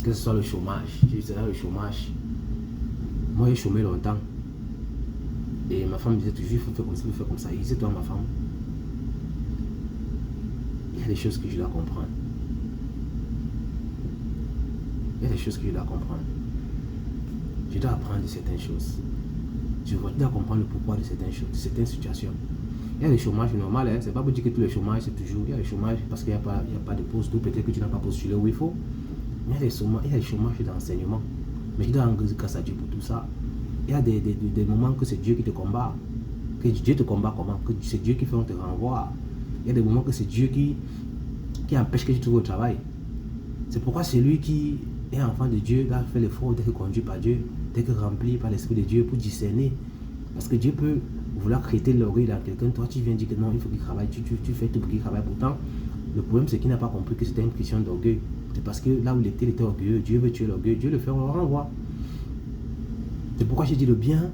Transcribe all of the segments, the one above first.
Que ce soit le chômage. Je disais le chômage. Moi, j'ai chômé longtemps. Et ma femme disait toujours, il faut faire comme ça, il faut faire comme ça. Il disait, toi, ma femme, il y a des choses que je dois comprendre. Il y a des choses que je dois comprendre. Je dois apprendre de certaines choses. Je dois comprendre le pourquoi de certaines choses, de certaines situations. Il y a des chômages normaux, hein. C'est pas pour dire que tous les chômages, c'est toujours. Il y a des chômages parce qu'il n'y a pas de poste, ou peut-être que tu n'as pas postulé où il faut. Il y a des chômages d'enseignement. Mais je dois rendre grâce à Dieu pour tout ça. Il y a des moments que c'est Dieu qui te combat. Que Dieu te combat comment? Que c'est Dieu qui fait on te renvoie. Il y a des moments que c'est Dieu qui empêche que tu trouves au travail. C'est pourquoi c'est lui qui est enfant de Dieu, doit faire l'effort d'être conduit par Dieu, d'être rempli par l'Esprit de Dieu pour discerner. Parce que Dieu peut vouloir créer l'orgueil dans quelqu'un. Toi, tu viens dire que non, il faut qu'il travaille. Tu fais tout pour qu'il travaille. Pourtant, le problème, c'est qu'il n'a pas compris que c'était une question d'orgueil. C'est parce que là où il était orgueilleux. Dieu veut tuer l'orgueil. Dieu le fait, on le renvoie. C'est pourquoi j'ai dit le bien.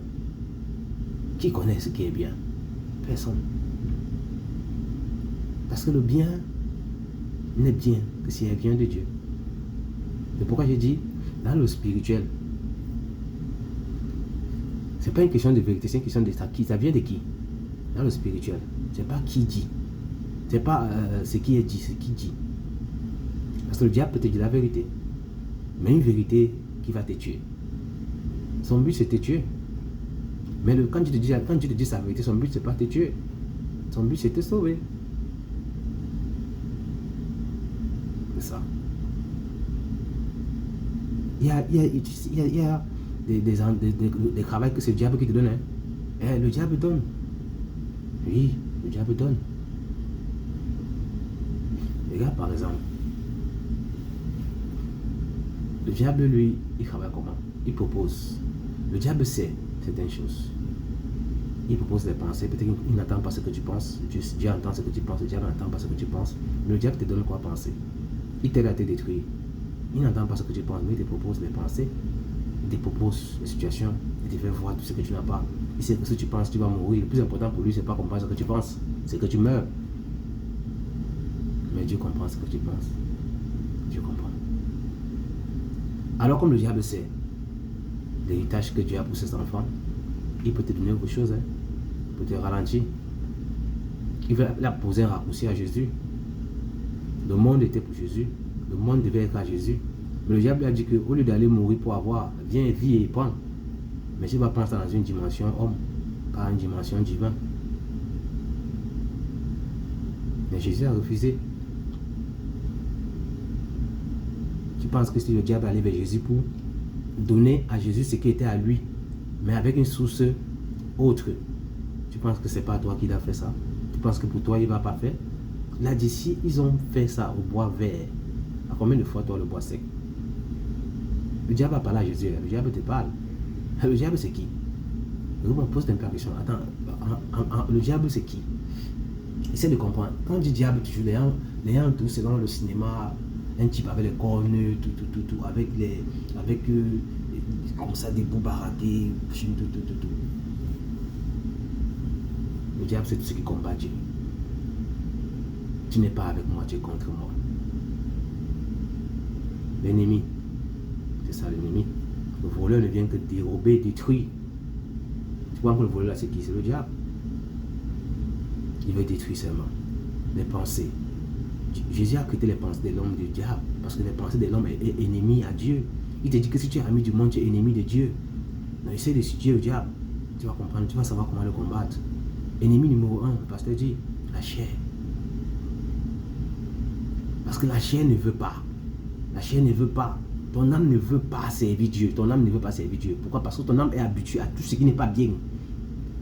Qui connaît ce qui est bien? Personne. Parce que le bien n'est bien que si elle vient de Dieu. C'est pourquoi j'ai dit, dans le spirituel, c'est pas une question de vérité, c'est une question de ça. Ça vient de qui? Dans le spirituel, c'est pas qui dit. C'est pas ce qui est dit, c'est qui dit. Parce que le diable peut te dire la vérité. Mais une vérité qui va te tuer. Son but, c'est de te tuer. Mais quand tu te dis sa vérité, son but, c'est pas de te tuer. Son but, c'est de te sauver. C'est ça. Il y a des travails que c'est le diable qui te donne. Hein. Et le diable donne. Oui, le diable donne. Regarde par exemple. Le diable, lui, il travaille comment? Il propose. Le diable sait certaines choses. Il propose des pensées. Peut-être qu'il n'entend pas ce que tu penses. Dieu entend ce que tu penses. Le diable n'entend pas ce que tu penses. Mais le diable te donne quoi penser? Il t'aide à te détruire. Il n'entend pas ce que tu penses, mais il te propose des pensées. Il te propose des situations. Il te fait voir tout ce que tu n'as pas. Il sait que si tu penses, tu vas mourir. Le plus important pour lui, c'est pas comprendre ce que tu penses. C'est que tu meurs. Mais Dieu comprend ce que tu penses. Dieu comprend. Alors comme le diable sait l'héritage que Dieu a pour ses enfants, il peut te donner autre chose. Hein. Il peut te ralentir. Il va poser un raccourci à Jésus. Le monde était pour Jésus. Le monde devait être à Jésus. Mais le diable a dit qu'au lieu d'aller mourir pour avoir, viens, vis et prends. Mais tu vas prendre ça dans une dimension homme, pas une dimension divine. Mais Jésus a refusé. Tu penses que si le diable allait vers Jésus pour donner à Jésus ce qui était à lui, mais avec une source autre, tu penses que c'est pas toi qui l'as fait ça? Tu penses que pour toi il ne va pas faire? Là d'ici, ils ont fait ça au bois vert. À combien de fois toi le bois sec? Le diable a parlé à Jésus, le diable te parle. Le diable c'est qui? Je me pose une question. Attends, le diable c'est qui? Essaie de comprendre. Quand on dit diable, toujours les gens tous c'est dans le cinéma, un type avec les cornes, tout, avec comme ça des bouts baraqués, tout. Le diable c'est tout ce qui combat Dieu. Tu n'es pas avec moi, tu es contre moi. L'ennemi, c'est ça l'ennemi. Le voleur ne vient que dérober, détruire. Tu vois que le voleur là c'est qui? C'est le diable. Il veut détruire seulement les pensées. Jésus a créé les pensées de l'homme et du diable. Parce que les pensées de l'homme est ennemi à Dieu. Il te dit que si tu es ami du monde, tu es ennemi de Dieu. Donc essaie de situer le diable. Tu vas comprendre, tu vas savoir comment le combattre. Ennemi numéro 1, le pasteur dit, la chair. Parce que la chair ne veut pas. La chair ne veut pas. Ton âme ne veut pas servir Dieu. Ton âme ne veut pas servir Dieu. Pourquoi? Parce que ton âme est habituée à tout ce qui n'est pas bien.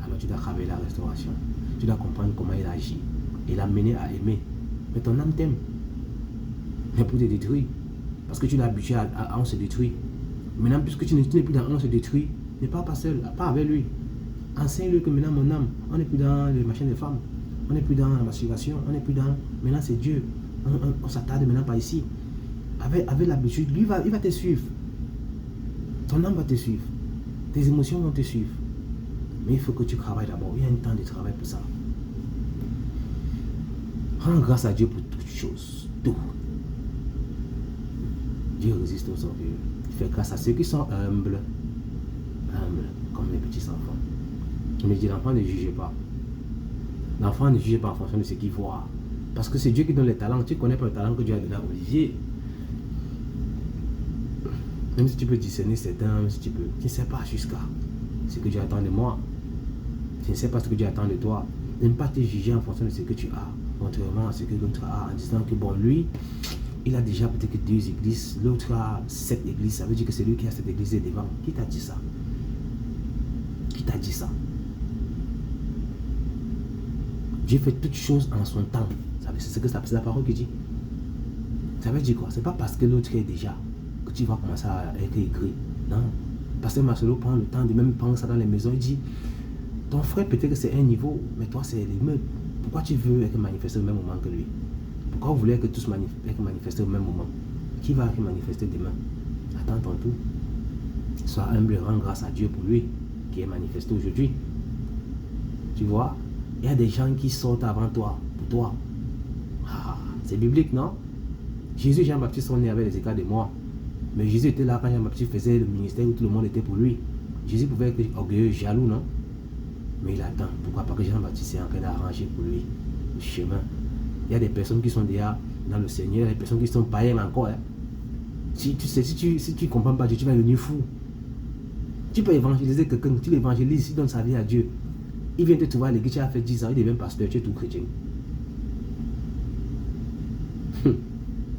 Alors tu dois travailler la restauration. Tu dois comprendre comment il agit. Et l'amener à aimer. Mais ton âme t'aime. Mais pour te détruire. Parce que tu l'as habitué à on se détruit. Maintenant, puisque tu n'es plus dans on se détruit, ne pars pas seul, pas avec lui. Enseigne-lui que maintenant mon âme, on n'est plus dans les machines de femmes. On n'est plus dans la masturbation. On n'est plus dans... Maintenant c'est Dieu. On s'attarde maintenant pas ici. Avec l'habitude, lui il va te suivre. Ton âme va te suivre. Tes émotions vont te suivre. Mais il faut que tu travailles d'abord. Il y a un temps de travail pour ça. Rends grâce à Dieu pour toutes choses. Tout. Dieu résiste aux orgueilleux. Il fait grâce à ceux qui sont humbles. Humbles, comme les petits enfants. On me dit, l'enfant ne juge pas. L'enfant ne juge pas en fonction de ce qu'il voit. Parce que c'est Dieu qui donne les talents. Tu ne connais pas le talent que Dieu a donné à Olivier. Même si tu peux discerner certains, même si tu peux, tu ne sais pas jusqu'à ce que Dieu attend de moi. Tu ne sais pas ce que Dieu attend de toi. N'aime pas te juger en fonction de ce que tu as, contrairement à ce que l'autre a, en disant que bon, lui, il a déjà peut-être que 2 églises, l'autre a 7 églises. Ça veut dire que c'est lui qui a cette église devant. Qui t'a dit ça? Qui t'a dit ça? Dieu fait toutes choses en son temps. C'est ce que c'est la parole qui dit. Ça veut dire quoi? C'est pas parce que l'autre est déjà que tu vas commencer à écrire. Non. Pasteur Marcelo prend le temps de même prendre ça dans les maisons. Il dit, ton frère peut-être que c'est un niveau, mais toi c'est l'immeuble. Pourquoi tu veux manifester au même moment que lui? Pourquoi vous voulez que tous manifester au même moment? Qui va manifester demain? Attends ton tour. Sois humble et rends grâce à Dieu pour lui qui est manifesté aujourd'hui. Tu vois? Il y a des gens qui sortent avant toi, pour toi. Ah, c'est biblique, non? Jésus et Jean-Baptiste sont nés avec les écarts de moi. Mais Jésus était là quand Jean-Baptiste faisait le ministère où tout le monde était pour lui. Jésus pouvait être orgueilleux, jaloux, non? Mais il attend. Pourquoi? Parce que Jean-Baptiste est en train d'arranger pour lui le chemin. Il y a des personnes qui sont déjà dans le Seigneur, il y a des personnes qui sont païennes encore. Hein? Si tu ne comprends pas Dieu, tu vas devenir fou. Tu peux évangéliser quelqu'un, tu l'évangélises, il donne sa vie à Dieu. Il vient te trouver à l'église, tu as fait 10 ans, il devient pasteur, tu es tout chrétien.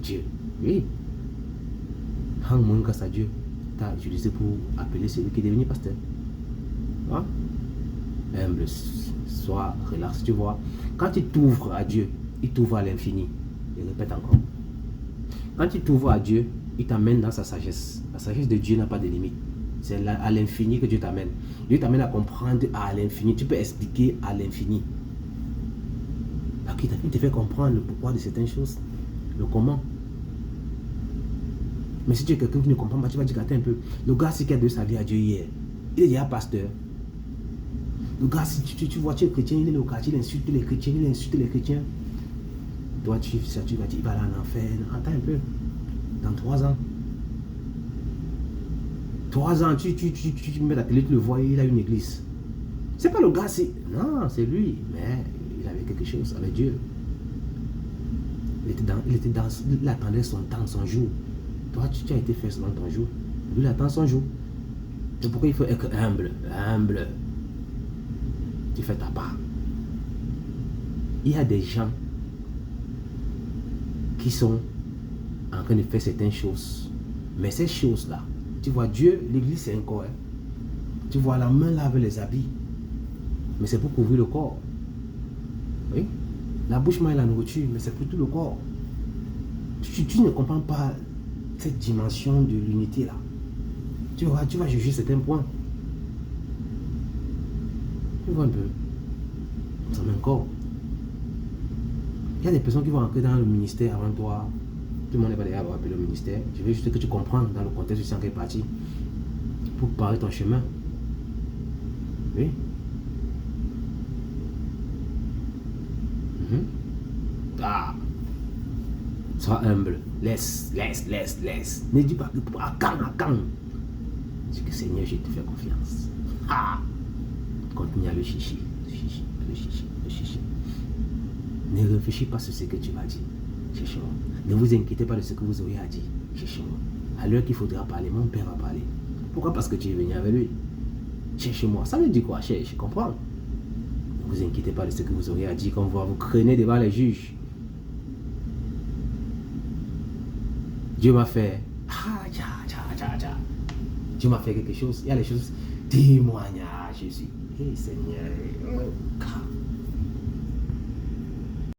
Dieu, oui. Rends mon grâce à Dieu. Tu as utilisé pour appeler celui qui est devenu pasteur. Hein? Humble, sois relax, tu vois. Quand tu t'ouvres à Dieu, il t'ouvre à l'infini. Je répète encore. Quand tu t'ouvres à Dieu, il t'amène dans sa sagesse. La sagesse de Dieu n'a pas de limite. C'est à l'infini que Dieu t'amène. Dieu t'amène à comprendre à l'infini. Tu peux expliquer à l'infini. Il te fait comprendre le pourquoi de certaines choses. Le comment. Mais si tu es quelqu'un qui ne comprend pas, tu vas dire attends un peu. Le gars qui a donné sa vie à Dieu hier, il est déjà pasteur. Le gars, si tu vois, tu es chrétien, il est au quartier, il insulte les chrétiens, Toi, tu vas dire, il va aller en enfer. Attends un peu. Dans 3 ans. 3 ans, tu mets la télé, tu le vois, il a une église. C'est pas le gars, c'est... Non, c'est lui. Mais il avait quelque chose avec Dieu. Il attendait son temps, son jour. Toi, tu as été fait selon ton jour. Lui, il attend son jour. C'est pourquoi il faut être humble. Humble. Tu fais ta part. Il y a des gens qui sont en train de faire certaines choses. Mais ces choses-là, tu vois, Dieu, l'église, c'est un corps. Hein. Tu vois, la main lave les habits. Mais c'est pour couvrir le corps. Oui. La bouche mange la nourriture, mais c'est pour tout le corps. Tu ne comprends pas cette dimension de l'unité là. Tu vas juger certains points. Tu vois un peu. Ça met un corps. Il y a des personnes qui vont entrer dans le ministère avant toi. Tout le monde n'est pas déjà appelé le ministère. Je veux juste que tu comprennes dans le contexte du sang qui est parti. Pour parler ton chemin. Oui. Ah. Sois humble. Laisse. Ne dis pas à quand. Dis que Seigneur, je te fais confiance. Ah. Continue à le chercher. Le chercher. Ne réfléchis pas sur ce que tu vas dire. Cherchez-moi. Ne vous inquiétez pas de ce que vous aurez à dire. Cherchez-moi. À l'heure qu'il faudra parler, mon père va parler. Pourquoi? Parce que tu es venu avec lui. Cherchez-moi. Ça veut dire quoi? Je comprends. Ne vous inquiétez pas de ce que vous aurez à dire quand vous craignez devant les juges. Dieu m'a fait. Dieu m'a fait quelque chose. Il y a les choses. Témoignage, Jésus. Hey Seigneur.